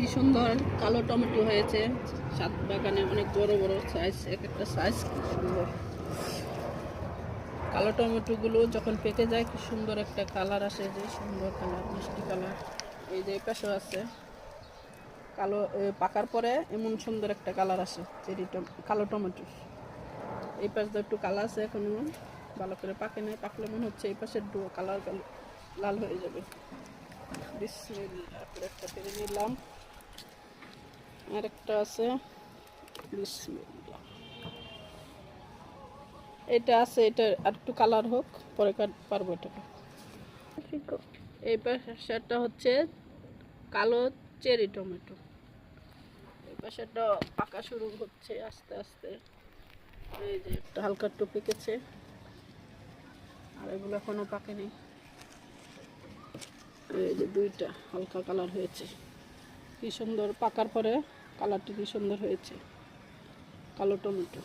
কি সুন্দর কালো টমেটো হয়েছে ছাদ বাগানে, অনেক বড় বড় সাইজ, এক একটা সাইজ কি সুন্দর। কালো টমেটোগুলো যখন পেকে যায় কি সুন্দর একটা কালার আসে, যে সুন্দর কালার, মিষ্টি কালার। এই যে পাশেও আছে কালো, পাকার পরে এমন সুন্দর একটা কালার আসে কালো টমেটো। এই পাশটা একটু কালার আছে, এখনো ভালো করে পাকে নাই, পাকলে মনে হচ্ছে এই পাশের কালার লাল হয়ে যাবে। বিসমিল্লাহ করে একটা পেরে নিলাম, আর একটা আছে। বিসমিল্লাহ, এটা আছে, এটা আর একটু কালার হোক, পরে পারবো এটাকে। এই পাশেরটা হচ্ছে কালো চেরি টমেটো, এই পাশেরটা পাকা শুরু হচ্ছে আস্তে আস্তে। এই যে একটা হালকা একটু পেকেছে, আর এগুলো এখনো পাকেনি। এই যে দুইটা হালকা কালার হয়েছে, কি সুন্দর পাকার পরে কালারটি কি সুন্দর হয়েছে কালো টমেটো।